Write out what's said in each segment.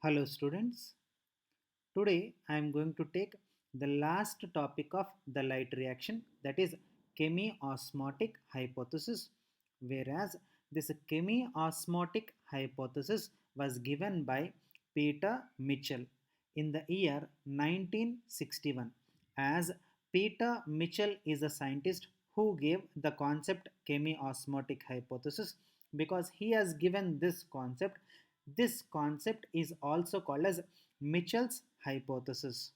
Hello students. Today I am going to take the last topic of the light reaction, that is chemiosmotic hypothesis, whereas this chemiosmotic hypothesis was given by Peter Mitchell in the year 1961. As Peter Mitchell is a scientist who gave the concept chemiosmotic hypothesis, because he has given this concept is also called as Mitchell's hypothesis,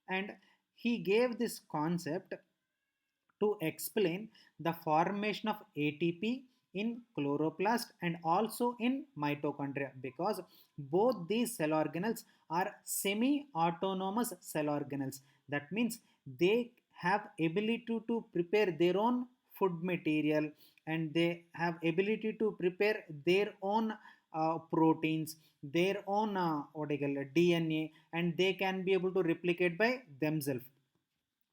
and he gave this concept to explain the formation of ATP in chloroplast and also in mitochondria, because both these cell organelles are semi-autonomous cell organelles. That means they have ability to prepare their own food material, and they have ability to prepare their own proteins, their own what do you call it, DNA, and they can be able to replicate by themselves,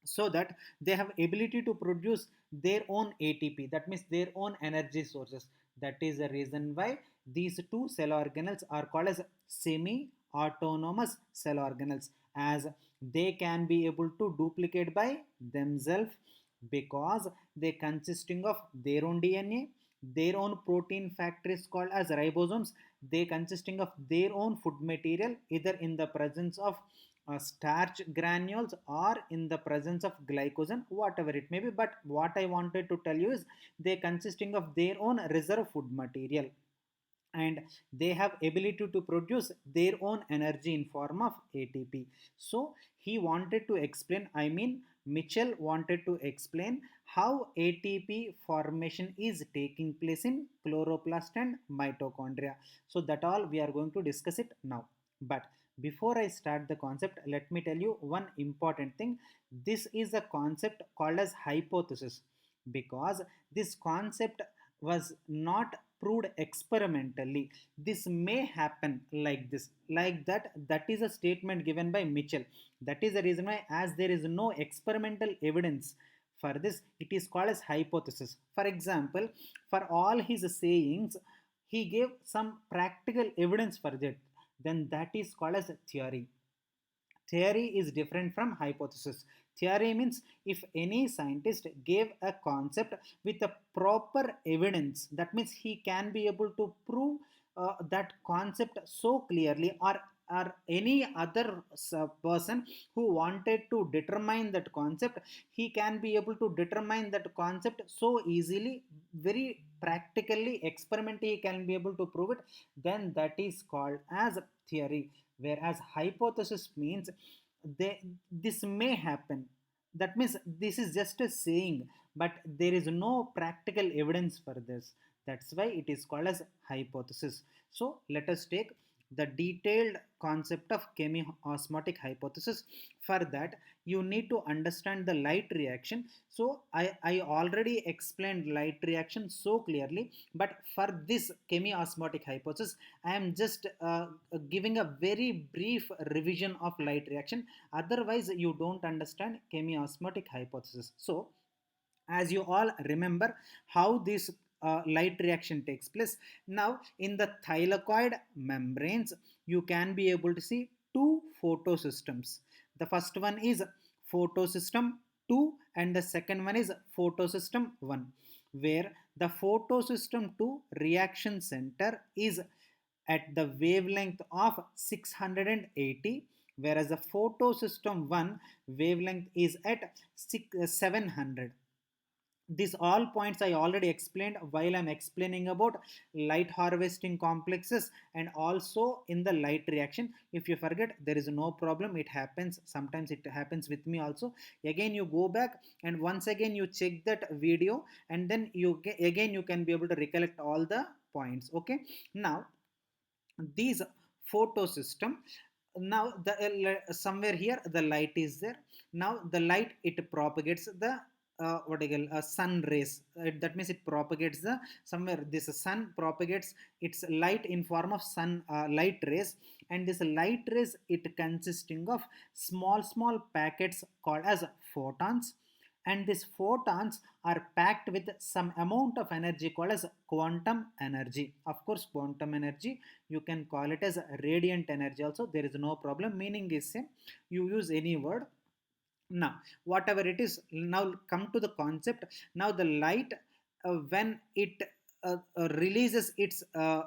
so that they have ability to produce their own ATP, that means their own energy sources. That is the reason why these two cell organelles are called as semi autonomous cell organelles, as they can be able to duplicate by themselves, because they consisting of their own DNA, their own protein factories called as ribosomes, they consisting of their own food material, either in the presence of starch granules or in the presence of glycogen, whatever it may be. But what I wanted to tell you is they consisting of their own reserve food material, and they have ability to produce their own energy in form of ATP. So he wanted to explain, I mean Mitchell wanted to explain how ATP formation is taking place in chloroplast and mitochondria. So that all we are going to discuss it now. But before I start the concept, let me tell you one important thing. This is a concept called as hypothesis, because this concept was not proved experimentally. This may happen like this, like that. That is a statement given by Mitchell. That is the reason why, as there is no experimental evidence for this, it is called as hypothesis. For example, for all his sayings, he gave some practical evidence for that, then that is called as theory. Theory is different from hypothesis. Theory means if any scientist gave a concept with a proper evidence, that means he can be able to prove that concept so clearly, or any other person who wanted to determine that concept, he can be able to determine that concept so easily, very practically, experimentally he can be able to prove it, then that is called as theory. Whereas hypothesis means this may happen, that means this is just a saying, but there is no practical evidence for this. That's why it is called as hypothesis. So let us take the detailed concept of chemiosmotic hypothesis. For that, you need to understand the light reaction. So I already explained light reaction so clearly, but for this chemiosmotic hypothesis, I am just giving a very brief revision of light reaction. Otherwise, you don't understand chemiosmotic hypothesis. So, as you all remember how this light reaction takes place. Now in the thylakoid membranes, you can be able to see two photosystems. The first one is photosystem 2 and the second one is photosystem 1, where the photosystem 2 reaction center is at the wavelength of 680, whereas the photosystem 1 wavelength is at 700. These all points I already explained while I'm explaining about light harvesting complexes and also in the light reaction. If you forget, there is no problem, it happens sometimes, it happens with me also. Again you go back and once again you check that video, and then again you can be able to recollect all the points. Okay, now these photosystem, now the somewhere here the light is there. Now the light, it propagates the what I call sun rays. That means it propagates the somewhere, this sun propagates its light in form of sun light rays, and this light rays, it consisting of small packets called as photons, and these photons are packed with some amount of energy called as quantum energy. Of course, quantum energy you can call it as radiant energy also, there is no problem, meaning is same, you use any word. Now whatever it is, now come to the concept. Now the light, when it releases its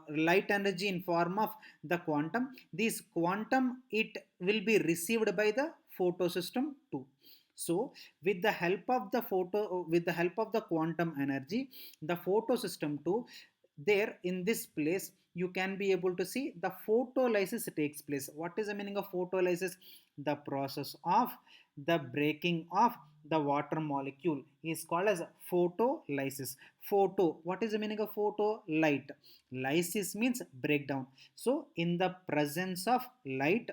light energy in form of the quantum, this quantum it will be received by the photosystem too. So with the help of the with the help of the quantum energy, the photosystem too, there in this place you can be able to see the photolysis takes place. What is the meaning of photolysis? The process of the breaking of the water molecule is called as photolysis. Photo, what is the meaning of photo? Light. Lysis means breakdown. So in the presence of light,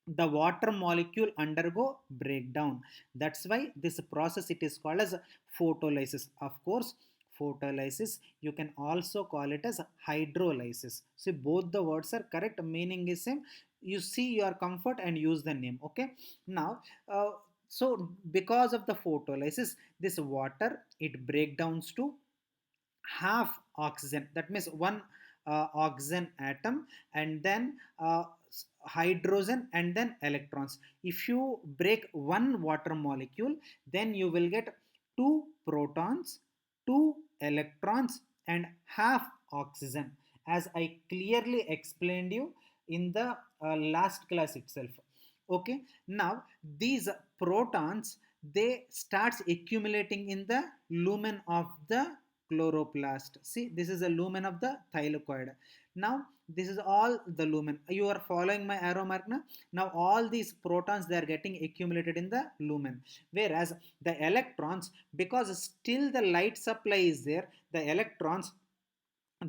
the water molecule undergo breakdown. That's why this process it is called as photolysis. Of course, photolysis you can also call it as hydrolysis. See, both the words are correct, meaning is same. You see your comfort and use the name. Okay. Now so because of the photolysis, this water it breakdowns to half oxygen, that means one oxygen atom, and then hydrogen, and then electrons. If you break one water molecule, then you will get two protons, two electrons, and half oxygen, as I clearly explained you in the last class itself. Okay. Now these protons they starts accumulating in the lumen of the chloroplast. See, this is the lumen of the thylakoid. Now this is all the lumen. You are following my arrow mark now? Now all these protons they are getting accumulated in the lumen, whereas the electrons, because still the light supply is there, the electrons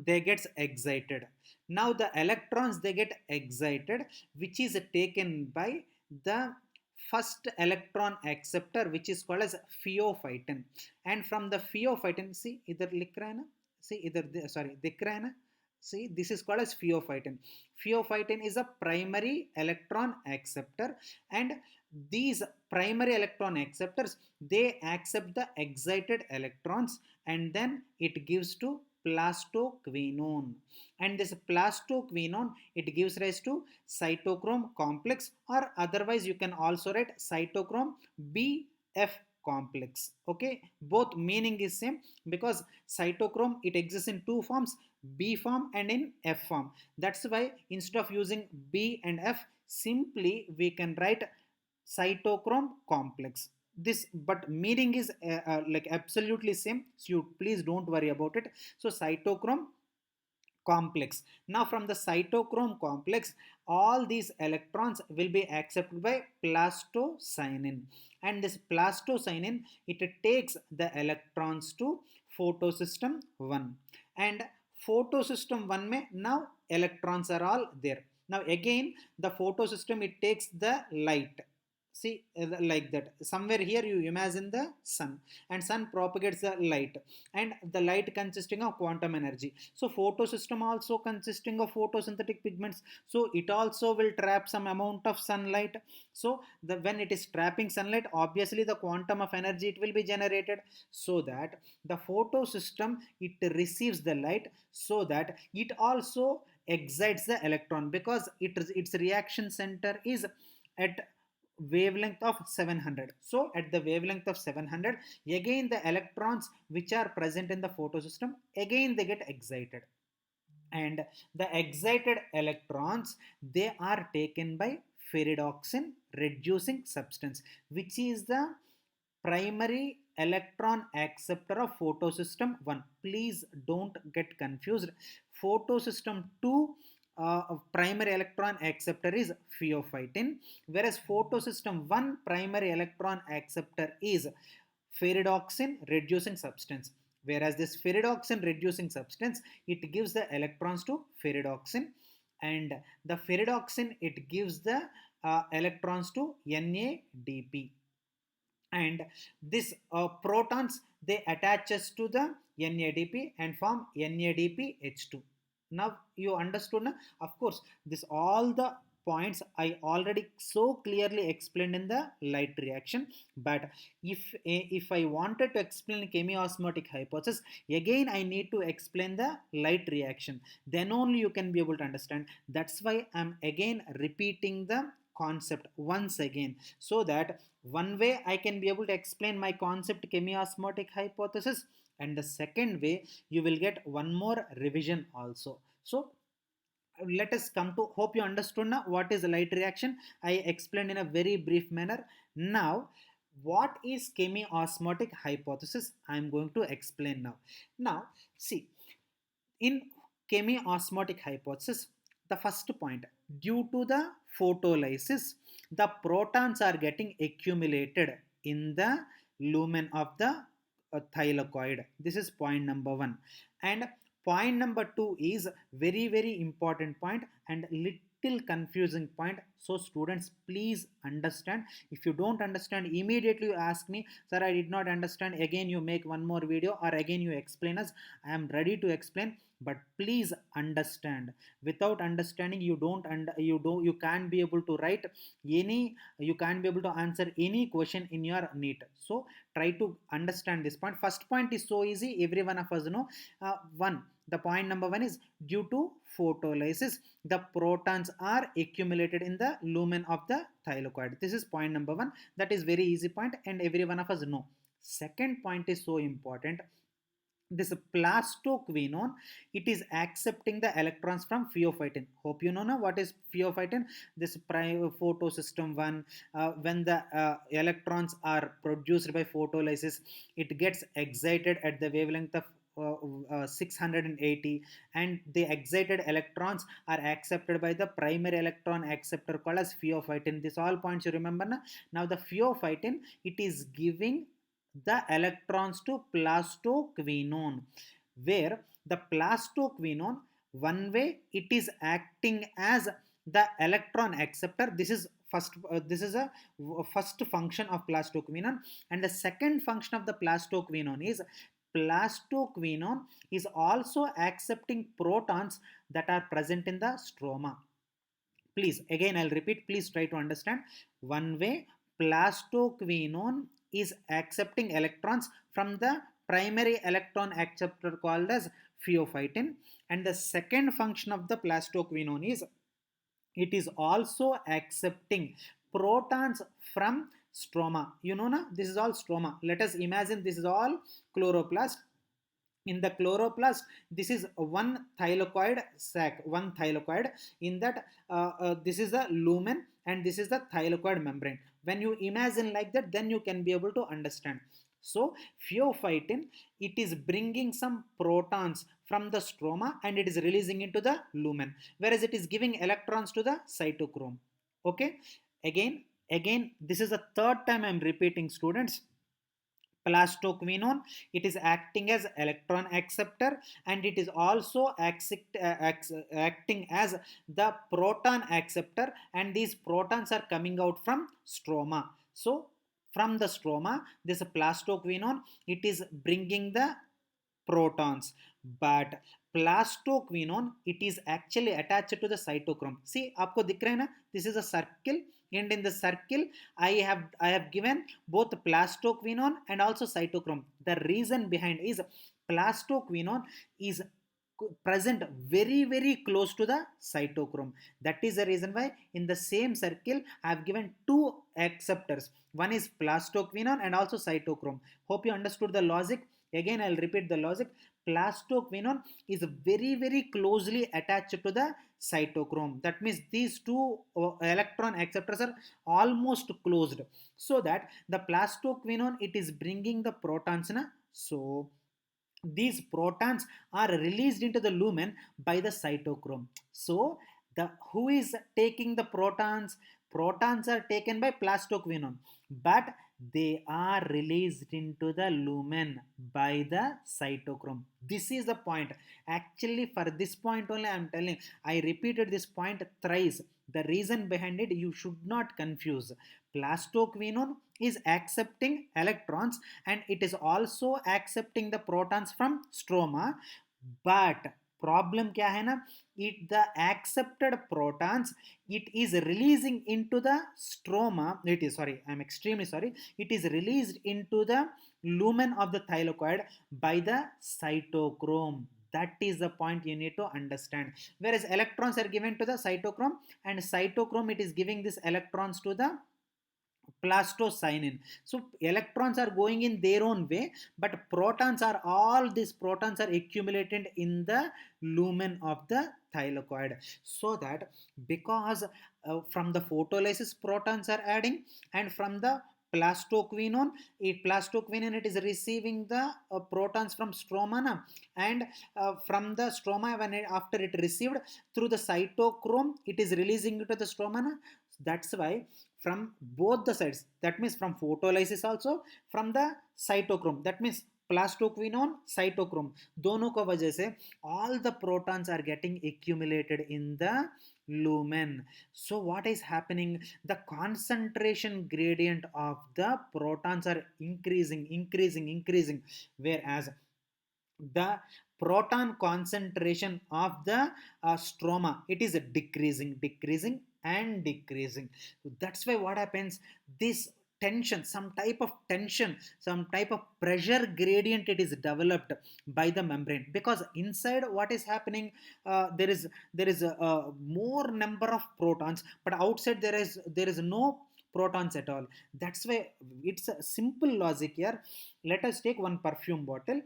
they gets excited. Now the electrons they get excited, which is taken by the first electron acceptor, which is called as pheophytin. And from the pheophytin, see either लिख रहा है ना, see either sorry दिख रहा है ना, see this is called as pheophytin. Pheophytin is a primary electron acceptor, and these primary electron acceptors they accept the excited electrons, and then it gives to plastoquinone, and this plastoquinone it gives rise to cytochrome complex, or otherwise you can also write cytochrome bf complex. Okay, both meaning is same, because cytochrome it exists in two forms, b form and in f form. That's why instead of using b and f, simply we can write cytochrome complex. This but meaning is like absolutely same, so you please don't worry about it. So cytochrome complex. Now from the cytochrome complex, all these electrons will be accepted by plastocyanin, and this plastocyanin it takes the electrons to photosystem 1, and photosystem 1 mein now electrons are all there. Now again the photosystem it takes the light. See like that, somewhere here you imagine the sun, and sun propagates the light, and the light consisting of quantum energy. So photosystem also consisting of photosynthetic pigments, so it also will trap some amount of sunlight. So when it is trapping sunlight, obviously the quantum of energy it will be generated, so that the photosystem it receives the light, so that it also excites the electron, because its reaction center is at wavelength of 700. So at the wavelength of 700, again the electrons which are present in the photosystem, again they get excited, and the excited electrons they are taken by ferredoxin reducing substance, which is the primary electron acceptor of photosystem 1. Please don't get confused. Photosystem 2 primary electron acceptor is pheophytin, whereas photosystem 1 primary electron acceptor is ferredoxin reducing substance. Whereas this ferredoxin reducing substance it gives the electrons to ferredoxin, and the ferredoxin it gives the electrons to NADP, and this protons they attaches to the NADP and form NADPH2. Now you understood na? Of course this all the points I already so clearly explained in the light reaction. But if I wanted to explain chemiosmotic hypothesis, again I need to explain the light reaction. Then only you can be able to understand. That's why I'm again repeating the concept once again, so that one way I can be able to explain my concept chemiosmotic hypothesis, and the second way you will get one more revision also. So let us come to, hope you understood now what is light reaction. I explained in a very brief manner. Now what is chemiosmotic hypothesis, I am going to explain now. Now see, in chemiosmotic hypothesis, the first point, due to the photolysis, the protons are getting accumulated in the lumen of the thylakoid. This is point number one. And point number two is very, very important point and little confusing point. So students, please understand. If you don't understand, immediately you ask me, sir, I did not understand. Again, you make one more video or again you explain us. I am ready to explain, but please understand. Without understanding, you can't be able to write any, you can't be able to answer any question in your NEET. So try to understand this point. First point is so easy, every one of us know. The point number one is, due to photolysis, the protons are accumulated in the lumen of the thylakoid. This is point number one. That is very easy point and every one of us know. Second point is so important. This plastoquinone, it is accepting the electrons from pheophytin. Hope you know now what is pheophytin. This photosystem one, when the electrons are produced by photolysis, it gets excited at the wavelength of 680, and the excited electrons are accepted by the primary electron acceptor called as pheophytin. This all points you remember now. Now the pheophytin, it is giving the electrons to plastoquinone, where the plastoquinone, one way it is acting as the electron acceptor. This is this is a first function of plastoquinone, and the second function of the plastoquinone is also accepting protons that are present in the stroma. Please, again I'll repeat, please try to understand. One way plastoquinone is accepting electrons from the primary electron acceptor called as pheophytin, and the second function of the plastoquinone is it is also accepting protons from stroma. You know na, this is all stroma. Let us imagine this is all chloroplast. In the chloroplast, this is one thylakoid sac, one thylakoid. In that, this is the lumen and this is the thylakoid membrane. When you imagine like that, then you can be able to understand. So pheophytin, it is bringing some protons from the stroma and it is releasing into the lumen, whereas it is giving electrons to the cytochrome. Okay, again this is the third time I am repeating, students. Plastoquinone, it is acting as electron acceptor and it is also acting as the proton acceptor, and these protons are coming out from stroma. So from the stroma, this plastoquinone, it is bringing the protons, but plastoquinone, it is actually attached to the cytochrome. See, आपको दिख रहा है ना, this is a circle, and in the circle I have given both plastoquinone and also cytochrome. The reason behind is plastoquinone is present very, very close to the cytochrome. That is the reason why in the same circle I have given two acceptors. One is plastoquinone and also cytochrome. Hope you understood the logic. Again I'll repeat the logic. Plastoquinone is very, very closely attached to the cytochrome. That means these two electron acceptors are almost closed, so that the plastoquinone, it is bringing the protons na. So these protons are released into the lumen by the cytochrome. So the who is taking the protons? Protons are taken by plastoquinone, but they are released into the lumen by the cytochrome. This is the point. Actually, for this point only I am telling, I repeated this point thrice. The reason behind it, you should not confuse. Plastoquinone is accepting electrons and it is also accepting the protons from stroma, but problem क्या है ना, it the accepted protons, it is releasing into the stroma, it is, sorry, I'm extremely sorry, it is released into the lumen of the thylakoid by the cytochrome. That is the point you need to understand. Whereas electrons are given to the cytochrome, and cytochrome it is giving these electrons to the plastocyanin. So electrons are going in their own way, but protons are, all these protons are accumulated in the lumen of the thylakoid. So that because from the photolysis protons are adding, and from the plastoquinone it is receiving the protons from stroma na, and from the stroma, when after it received through the cytochrome, it is releasing it to the stroma na. That's why from both the sides, that means from photolysis also, from the cytochrome, that means plastoquinone cytochrome, दोनों को वजह से all the protons are getting accumulated in the lumen. So what is happening, the concentration gradient of the protons are increasing, whereas the proton concentration of the stroma, it is decreasing. So that's why what happens, this tension, some type of pressure gradient, it is developed by the membrane, because inside what is happening, there is a more number of protons, but outside there is no protons at all. That's why it's a simple logic here. Let us take one perfume bottle,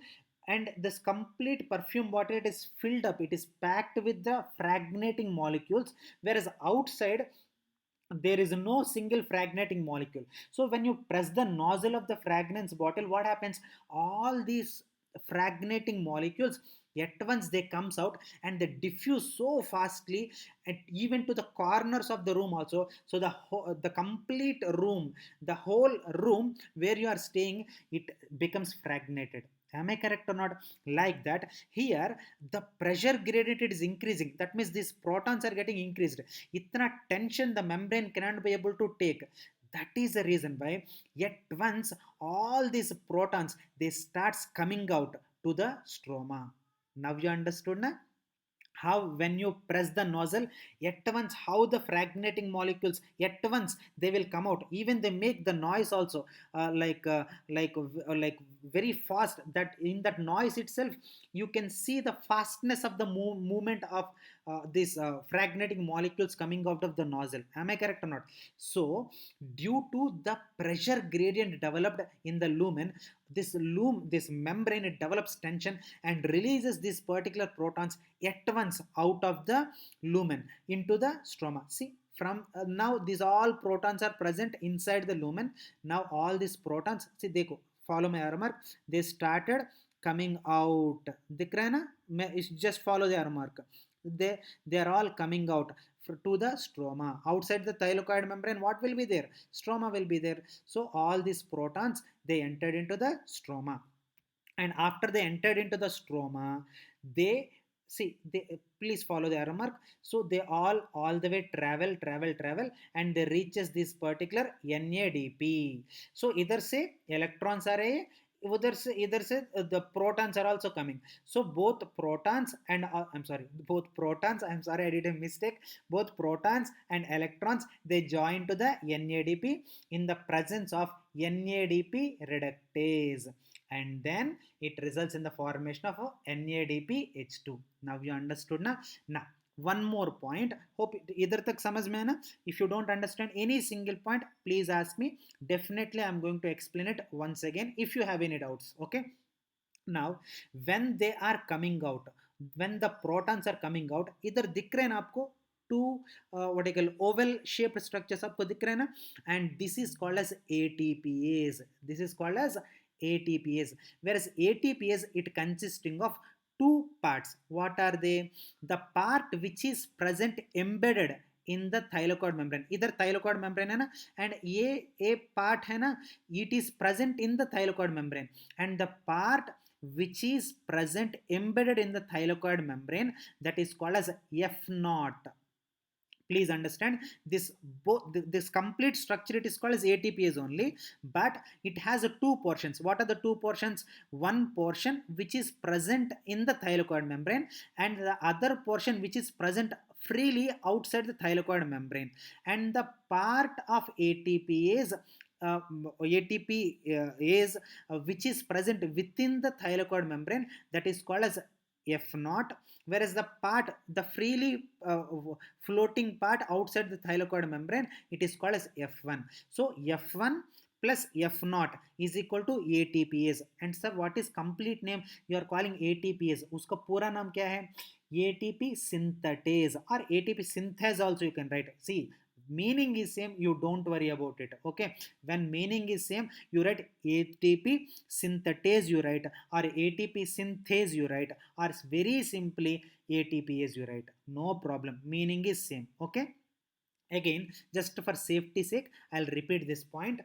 and this complete perfume bottle, it is filled up, it is packed with the fragnating molecules, whereas outside there is no single fragnating molecule. So when you press the nozzle of the fragrance bottle, what happens, all these fragnating molecules at once they comes out, and they diffuse so fastly, and even to the corners of the room also. So the complete room, the whole room where you are staying, it becomes fragnated. Am I correct or not? Like that, here the pressure gradient is increasing, that means these protons are getting increased. Itna tension the membrane cannot be able to take. That is the reason why yet once all these protons they starts coming out to the stroma. Now you understood na, how when you press the nozzle, at once how the fragnating molecules at once they will come out, even they make the noise also, like very fast, that in that noise itself you can see the fastness of the movement of these fragnating molecules coming out of the nozzle. Am I correct or not? So due to the pressure gradient developed in the lumen, this membrane, it develops tension and releases these particular protons at once out of the lumen into the stroma. See, from now these all protons are present inside the lumen. Now all these protons, see, देखो, follow my arrow mark, they started coming out, दिख रहा है ना, मैं just follow the arrow mark, they are all coming out to the stroma. Outside the thylakoid membrane, what will be there, stroma will be there. So all these protons they entered into the stroma, and after they entered into the stroma, they, see, they, please follow the arrow mark, so they all the way travel, and they reaches this particular NADP. So either say electrons are a, either say the protons are also coming. So both protons and I'm sorry, I did a mistake, both protons and electrons they join to the NADP in the presence of NADP reductase, and then it results in the formation of NADPH2. Now you understood na? Now one more point, hope either tak samajh mein hai na. If you don't understand any single point, please ask me, definitely I'm going to explain it once again if you have any doubts. Okay, now when they are coming out, when the protons are coming out, either दिख रहे हैं ना आपको, two what I call oval shaped structures आपको दिख रहे हैं ना, and this is called as ATPase. This is called as ATPase. Whereas ATPase it consisting of two parts. What are they? The part which is present embedded in the thylakoid membrane, इधर thylakoid membrane है ना, and ये part है ना, it is present in the thylakoid membrane, and the part which is present embedded in the thylakoid membrane, that is called as F naught. Please understand this, this complete structure it is called as ATPase only, but it has two portions. What are the two portions? One portion which is present in the thylakoid membrane, and the other portion which is present freely outside the thylakoid membrane. And the part of ATPase, ATP is which is present within the thylakoid membrane, that is called as F naught, whereas the part, the freely floating part outside the thylakoid membrane, it is called as F1. So F1 plus F naught is equal to ATPase. And sir, what is complete name you are calling ATPase? उसका पूरा नाम क्या है? ATP synthetase or ATP synthase also you can write. See, meaning is same, you don't worry about it. Okay, when meaning is same, you write ATP synthetase you write, or ATP synthase you write, or very simply ATPase you write. No problem, meaning is same. Okay, again, just for safety sake, I'll repeat this point.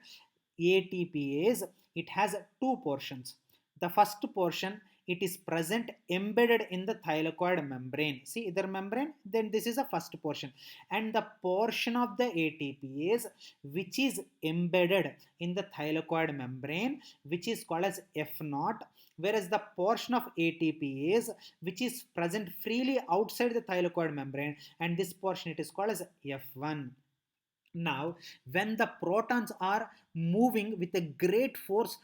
ATPase, it has two portions. The first portion, it is present embedded in the thylakoid membrane. See, either membrane, then this is the first portion. And the portion of the ATPase which is embedded in the thylakoid membrane, which is called as F naught, whereas the portion of ATPase which is present freely outside the thylakoid membrane, and this portion it is called as F1. Now, when the protons are moving with a great force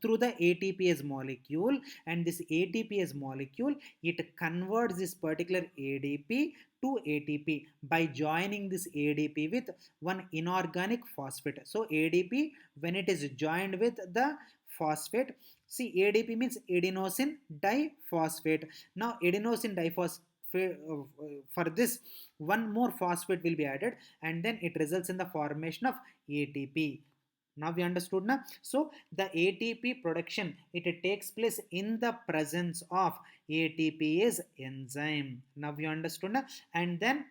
through the ATPase molecule, and this ATPase molecule, it converts this particular ADP to ATP by joining this ADP with one inorganic phosphate. So ADP, when it is joined with the phosphate, see, ADP means adenosine diphosphate. Now adenosine diphosphate, for this one more phosphate will be added, and then it results in the formation of ATP. Now we understood now. So the ATP production, it takes place in the presence of ATPase enzyme. Now we understood now. And then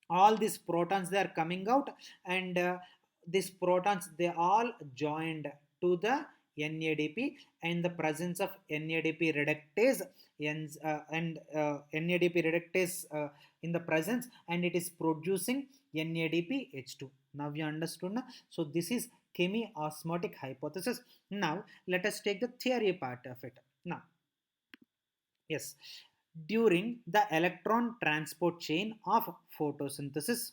all these protons, they are coming out, and these protons, they all joined to the NADP, and the presence of NADP reductase and NADP reductase in the presence, and it is producing NADPH2. Now we understood now. So this is chemiosmotic hypothesis. Now let us take the theory part of it. Now, yes, during the electron transport chain of photosynthesis,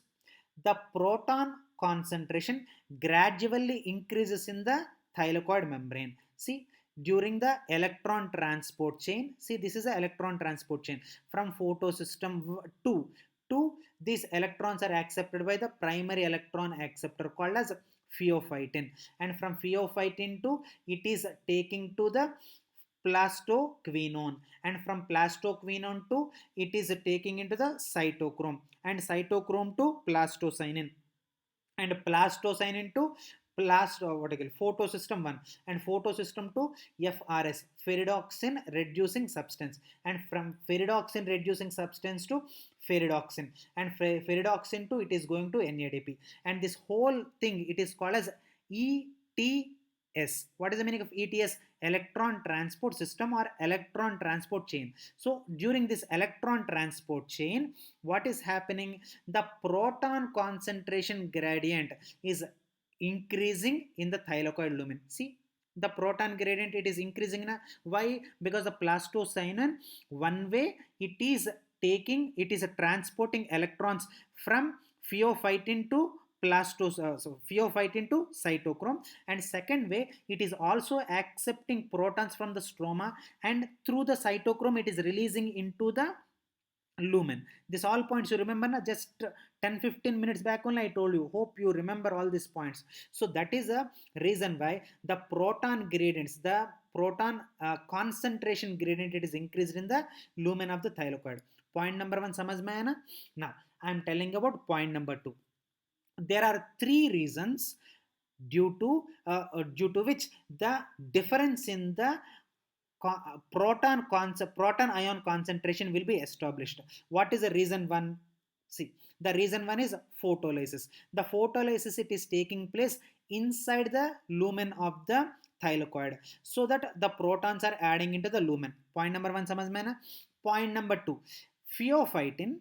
the proton concentration gradually increases in the thylakoid membrane. See, during the electron transport chain, see, this is the electron transport chain from photosystem 2. These electrons are accepted by the primary electron acceptor called as pheophytin, and from pheophytin to, it is taking to the plastoquinone, and from plastoquinone to, it is taking into the cytochrome, and cytochrome to plastocyanin, and plastocyanin to what I call photosystem 1, and photosystem 2 FRS, ferredoxin reducing substance, and from ferredoxin reducing substance to ferredoxin, and ferredoxin to, it is going to NADP, and this whole thing, it is called as ETS. What is the meaning of ETS? Electron transport system or electron transport chain. So during this electron transport chain, what is happening? The proton concentration gradient is increasing in the thylakoid lumen. See, the proton gradient, it is increasing na. Why? Because the plastocyanin, one way it is taking, it is transporting electrons from pheophytin to pheophytin to cytochrome, and second way, it is also accepting protons from the stroma, and through the cytochrome it is releasing into the lumen. This all points you remember na, just 10-15 minutes back only I told you. Hope you remember all these points. So that is a reason why the proton gradients, the proton concentration gradient, it is increased in the lumen of the thylakoid. Point number 1 समझ में आया ना. Now I am telling about point number 2. There are 3 reasons due to which the difference in the proton ion concentration will be established. What is the reason 1? See, the reason 1 is photolysis. The photolysis, it is taking place inside the lumen of the thylakoid, so that the protons are adding into the lumen. Point number 1 समझ में ना. Point number 2, pheophytin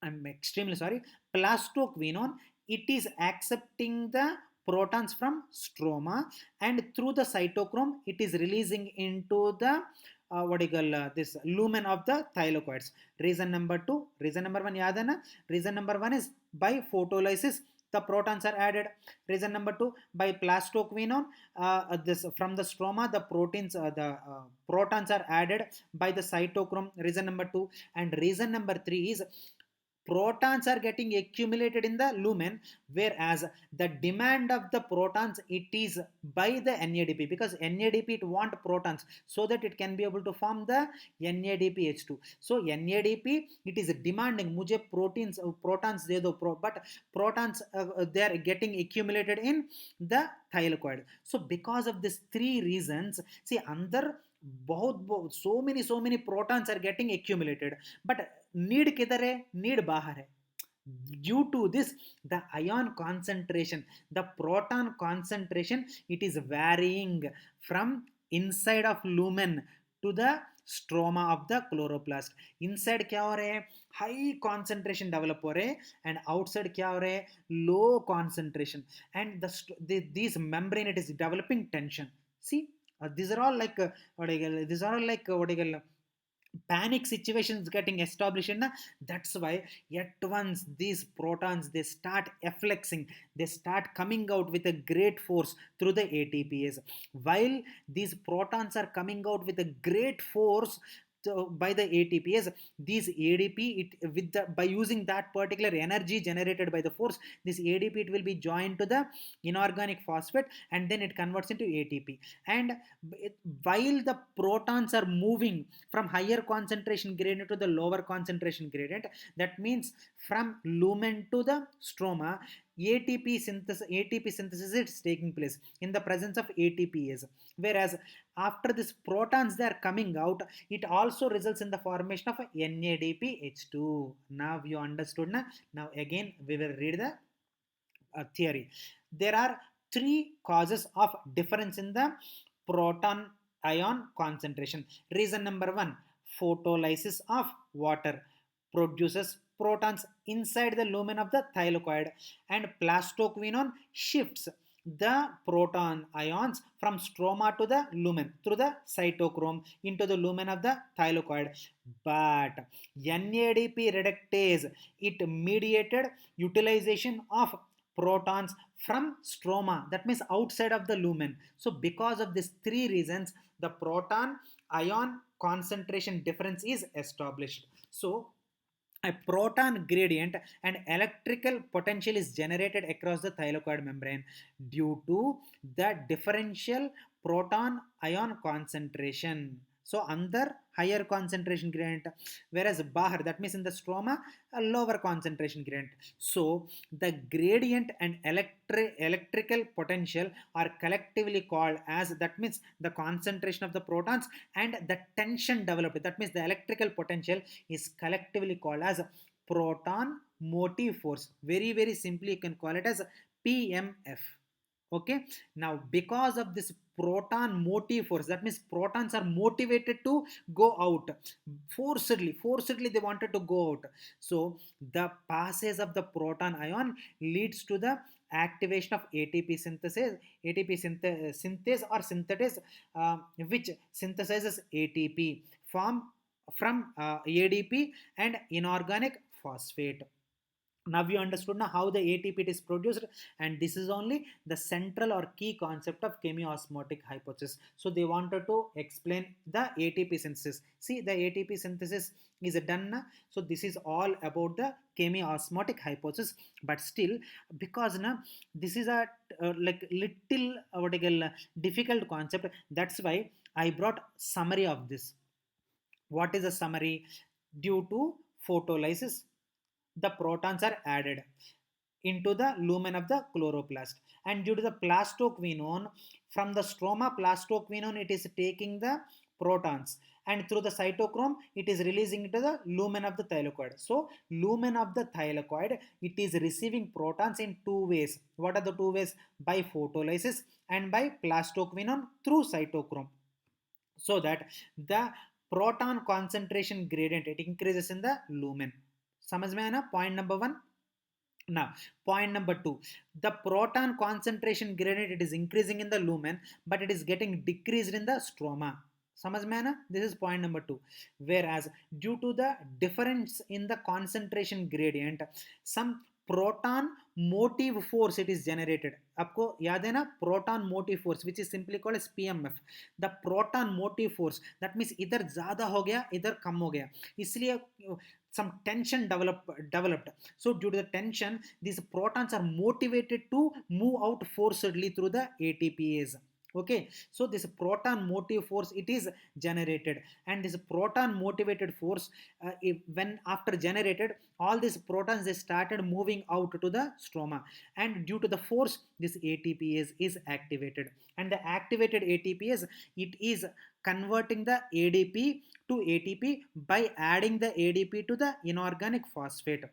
I'm extremely sorry, plastoquinone, it is accepting the protons from stroma, and through the cytochrome it is releasing into the what do you call this lumen of the thylakoids. Reason number two, reason number one yadana, reason number one is by photolysis the protons are added. Reason number two, by plastoquinone, this from the stroma the proteins the protons are added by the cytochrome. Reason number two. And reason number three is protons are getting accumulated in the lumen, whereas the demand of the protons it is by the NADP, because NADP it want protons so that it can be able to form the NADPH2. So NADP it is demanding mujhe proteins protons de do but protons they are getting accumulated in the thylakoid. So because of these three reasons, see under बहुत so many protons are getting accumulated, but need किधर है, need बाहर है. Due to this the ion concentration, the proton concentration it is varying from inside of lumen to the stroma of the chloroplast. Inside क्या हो रहे हैं, high concentration develop हो रहे हैं, and outside क्या हो रहे हैं, low concentration, and these membrane it is developing tension. See, these are all like what I call, these are all like what I call panic situations getting established, na? That's why at once these protons they start effluxing, they start coming out with a great force through the ATPase. While these protons are coming out with a great force by the ATPase, these ADP it with the by using that particular energy generated by the force, this ADP it will be joined to the inorganic phosphate, and then it converts into ATP. And while the protons are moving from higher concentration gradient to the lower concentration gradient, that means from lumen to the stroma, ATP synthesis is taking place in the presence of ATPase. Whereas after this protons they are coming out, it also results in the formation of NADPH2. Now you understood na? Now again we will read the theory. There are three causes of difference in the proton ion concentration. Reason number one, photolysis of water produces protons inside the lumen of the thylakoid, and plastoquinone shifts the proton ions from stroma to the lumen through the cytochrome into the lumen of the thylakoid. But NADP reductase it mediated utilization of protons from stroma, that means outside of the lumen. So because of these three reasons the proton ion concentration difference is established. So a proton gradient and electrical potential is generated across the thylakoid membrane due to the differential proton ion concentration. So under higher concentration gradient, whereas bahar, that means in the stroma, a lower concentration gradient. So the gradient and electrical potential are collectively called as, that means the concentration of the protons and the tension developed, that means the electrical potential is collectively called as proton motive force. Very simply you can call it as PMF. Okay, now because of this proton motive force, that means protons are motivated to go out forcedly they wanted to go out. So the passage of the proton ion leads to the activation of ATP synthesis, synthase or synthetase, which synthesizes ATP from ADP and inorganic phosphate. Now you understood now how the ATP is produced, and this is only the central or key concept of chemiosmotic hypothesis. So they wanted to explain the ATP synthesis. See, the ATP synthesis is done na? So this is all about the chemiosmotic hypothesis, but still because na this is a like little what I call difficult concept, that's why I brought summary of this. What is a summary? Due to photolysis the protons are added into the lumen of the chloroplast, and due to the plastoquinone from the stroma, plastoquinone it is taking the protons, and through the cytochrome it is releasing into the lumen of the thylakoid. So lumen of the thylakoid it is receiving protons in two ways. What are the two ways? By photolysis and by plastoquinone through cytochrome, so that the proton concentration gradient it increases in the lumen. समझ में आया ना point number one. Now, point number two, the proton concentration gradient, it is increasing in the lumen, but it is getting decreased in the stroma. समझ में है ना. This is point number two. Whereas due to the difference in the concentration gradient, some proton motive force it is generated. आपको याद है ना proton motive force which is simply called as PMF. The proton motive force that means इधर ज़्यादा हो गया इधर कम हो गया, इसलिए some tension developed. So due to the tension, these protons are motivated to move out forcibly through the ATPase. Okay, so this proton motive force it is generated, and this proton motivated force, when after generated, all these protons they started moving out to the stroma, and due to the force this ATPase is activated, and the activated ATPase it is converting the ADP to ATP by adding the ADP to the inorganic phosphate,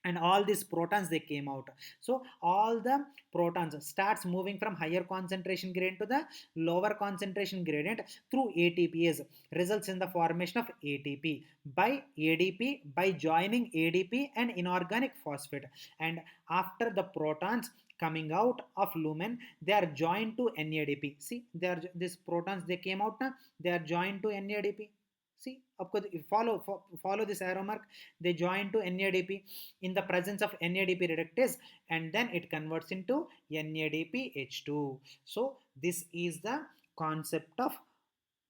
and all these protons they came out. So all the protons starts moving from higher concentration gradient to the lower concentration gradient through ATPase, results in the formation of ATP by ADP by joining ADP and inorganic phosphate. And after the protons coming out of lumen, they are joined to NADP. See, they are these protons they came out now, they are joined to NADP. See, of course, follow this arrow mark. They join to NADP in the presence of NADP reductase, and then it converts into NADPH2. So this is the concept of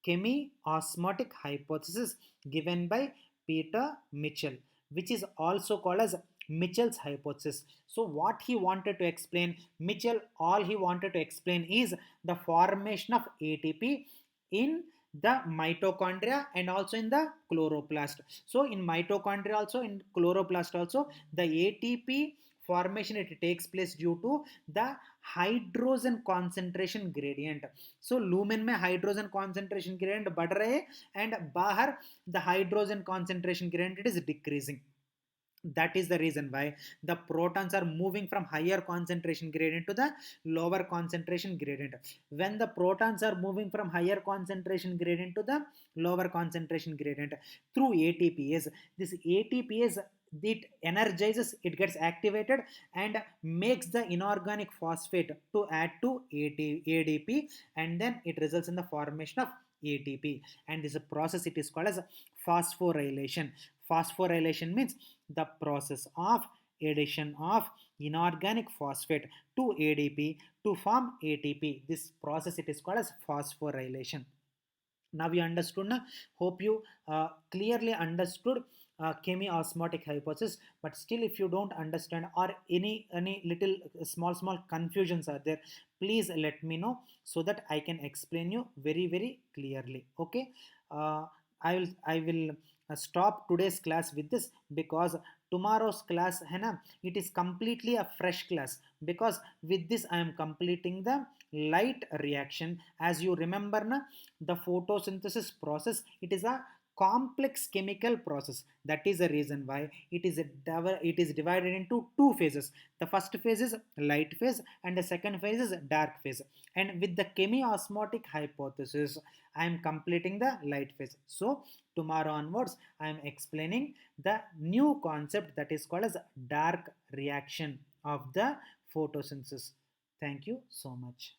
chemiosmotic hypothesis given by Peter Mitchell, which is also called as Mitchell's hypothesis. So what he wanted to explain, Mitchell, all he wanted to explain is the formation of ATP in the mitochondria and also in the chloroplast. So in mitochondria also, in chloroplast also, the ATP formation it takes place due to the hydrogen concentration gradient. So lumen में hydrogen concentration gradient बढ़ रहे and बाहर the hydrogen concentration gradient it is decreasing. That is the reason why the protons are moving from higher concentration gradient to the lower concentration gradient. When the protons are moving from higher concentration gradient to the lower concentration gradient through ATPase, this ATPase it energizes, it gets activated and makes the inorganic phosphate to add to ADP, and then it results in the formation of ATP, and this process it is called as phosphorylation. Phosphorylation means the process of addition of inorganic phosphate to ADP to form ATP. This process it is called as phosphorylation. Now you understood na? Hope you clearly understood chemiosmotic hypothesis, but still if you don't understand or any little small confusions are there, please let me know so that I can explain you very clearly. Okay, uh, I will stop today's class with this, because tomorrow's class है ना, it is completely a fresh class, because with this I am completing the light reaction. As you remember na, the photosynthesis process it is a complex chemical process. That is the reason why it is divided into two phases. The first phase is light phase and the second phase is dark phase, and with the chemiosmotic hypothesis I am completing the light phase. So tomorrow onwards I am explaining the new concept that is called as dark reaction of the photosynthesis. Thank you so much.